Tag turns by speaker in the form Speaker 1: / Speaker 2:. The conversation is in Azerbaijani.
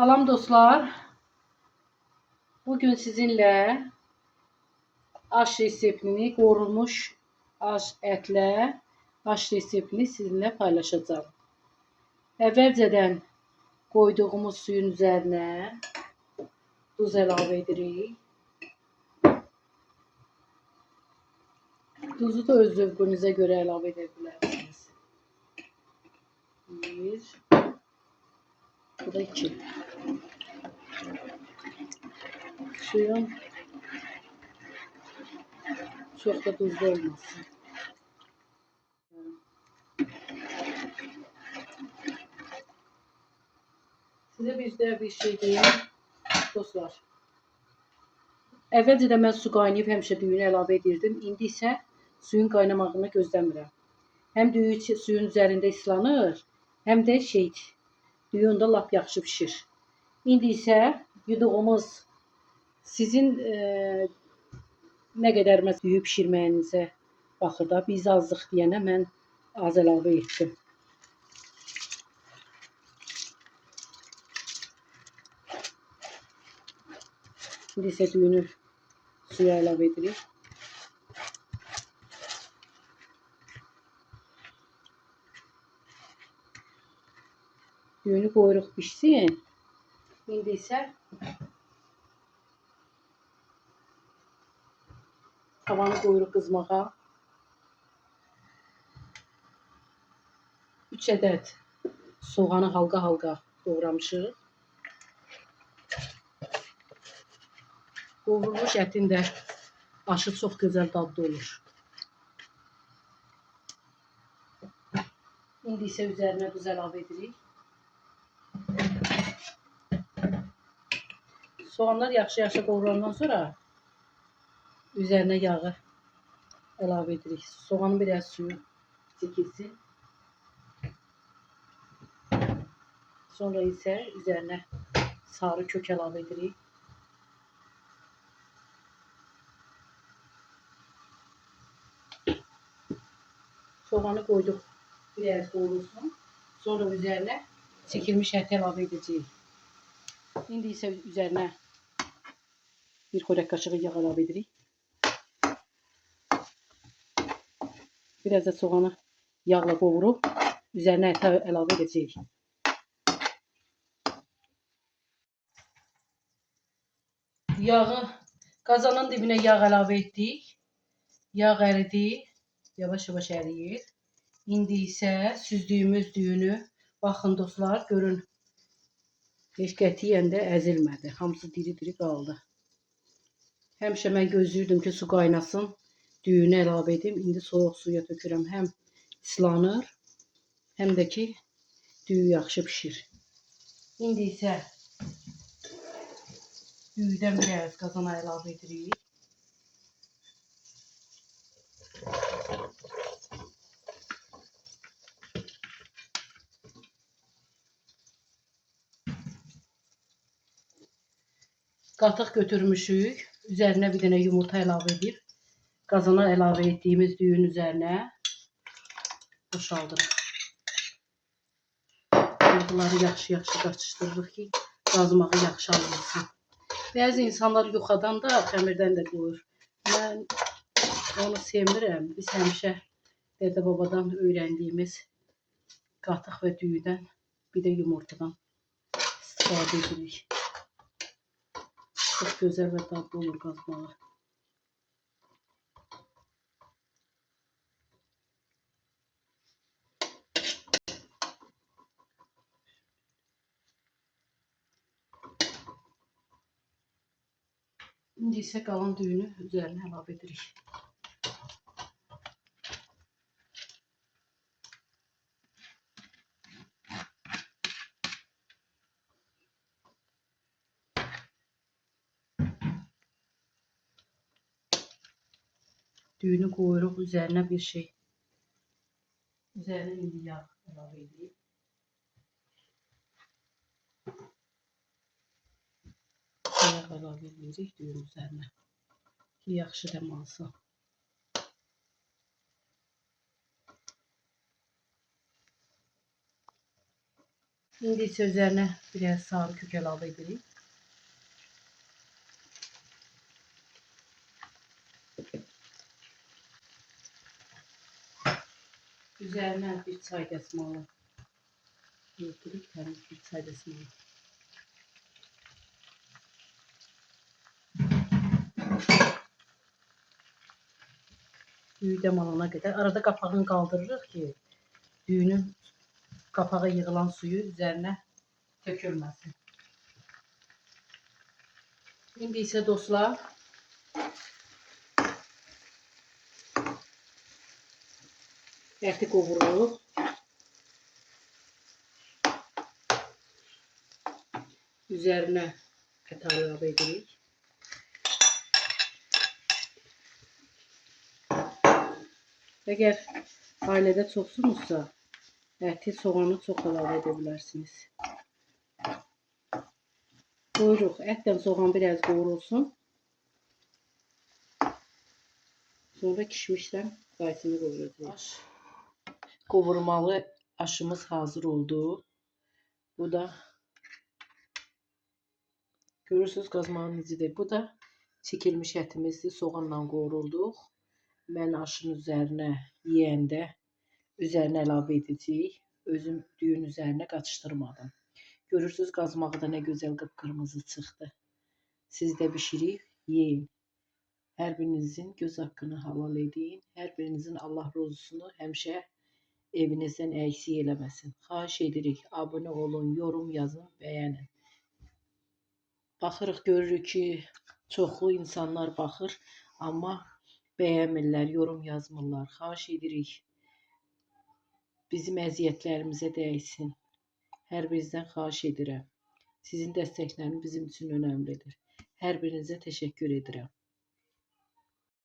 Speaker 1: Salam dostlar. Bugün sizinle aş reseptini, qorulmuş aş etlə aş reseptini sizinle paylaşacağım. Əvvəlcədən qoyduğumuz suyun üzərinə duz əlavə edirik. Duzu da öz zövqünüzə görə əlavə edə bilərsiniz. 1, bu da 2. Suyun çok da tuzlu olmasın. Size bir şey diyeyim dostlar. Əvvəlcə mən su qaynayıb həmişə düyünü əlavə edirdim. İndi isə suyun qaynamağını gözləmirəm. Həm düyü suyun üzərində islanır, həm də düyün də lap yaxşı pişir. İndi isə yuduğumuz sizin nə qədər düyü pişirməyinizə baxır da. Biz azlıq deyənə mən az əlavə etdim. İndi isə düyünü suya əlavə edirik. Düyünü qoyuruq pişsin. İndi isə tavanı qoyuruq qızmağa. 3 ədəd soğanı halqa-halqa doğramışıq. Qovrulmuş ətin də aşı çox gözəl dadlı olur. İndi isə üzərinə duz əlavə edirik. Soğanlar yaxşı-yaxşı qovrulandan sonra üzərinə yağı əlavə edirik. Soğanın biraz suyu çəkilsin. Sonra isə üzərinə sarı kök əlavə edirik. Soğanı qoyduq, biraz qovrulsun. Sonra üzərinə çəkilmiş əti əlavə edəcəyik. İndi isə üzərinə bir xörək qaşığı yağ əlavə edirik. Biraz da soğanı yağla qovurub üzərinə əti əlavə edəcəyik. Yağı qazanın dibinə yağ əlavə etdik. Yağ əridi, yavaş-yavaş əriyir. İndi isə süzdüyümüz düyünü baxın dostlar, görün. Heç qətiyyən də əzilmədi. Hamısı diri-diri qaldı. Həmişə mən gözləyirdim ki, su qaynasın, düyünü əlavə edim. İndi soyuq suya tökürəm. Həm islanır, həm də ki, düyü yaxşı pişir. İndi isə düyüdən biraz qazana əlavə edirik. Qatıq götürmüşük. Üzərinə bir dənə yumurta əlavə edib qazana əlavə etdiyimiz düyün üzərinə boşaldırıq. Bunları yaxşı-yaxşı qaçışdırırıq ki, qazmağı yaxşı alınsın. Bəzi insanlar yuxadan da, xəmirdən də qoyur. Mən onu sevmirəm. Biz həmişə dədə-babadan öyrəndiyimiz qatıq və düyüdən, bir də yumurtadan istifadə edirik. Çok güzel ve tatlı olur qazmağı. İndi isə qalan düyünü üzərinə əlavə edirik. Düyünü qoyuruq, üzərinə bir şey. Üzərinə indi yağ əlavə edirik. Yağ əlavə edirik düyün üzərinə ki, yaxşı dəm alsın. İndi isə üzərinə biraz sarı kök əlavə edirik. Üzərinə bir çay dəsmalı yedirik, təmiz bir çay dəsmalı. Düyü dəm alana qədər arada qapağını qaldırırıq ki, düyünün qapağa yığılan suyu üzərinə tökülməsin. İndi isə dostlar, əti qovururuq. Üzərinə ət əlavə edirik. Əgər ailədə çoxsunuzsa, əti, soğanı çox əlavə edə bilərsiniz. Qoyuruq, ətlə soğan biraz qovrulsun. Sonra kişmişdən qaysını qovuracağıq. Qovurmalı aşımız hazır oldu. Bu da görürsünüz qazmağın izidir. Bu da çəkilmiş ətimizdir, soğanla qovurulduq. Mən aşın üzərinə yeyəndə üzərinə əlavə edəcəyik. Özüm düyün üzərinə qaçışdırmadım. Görürsünüz qazmağı da nə gözəl qıpqırmızı çıxdı. Siz də bişirib yeyin. Hər birinizin göz haqqını halal edin. Hər birinizin Allah rozusunu həmişə evinizdən əksik eləməsin. Xahiş edirik, abunə olun, yorum yazın, bəyənin. Baxırıq, görürük ki, çoxlu insanlar baxır, amma bəyənmirlər, yorum yazmırlar. Xahiş edirik, bizim əziyyətlərimizə dəysin. Hər birinizdən xahiş edirəm. Sizin dəstəkləriniz bizim üçün önəmlidir. Hər birinizə təşəkkür edirəm.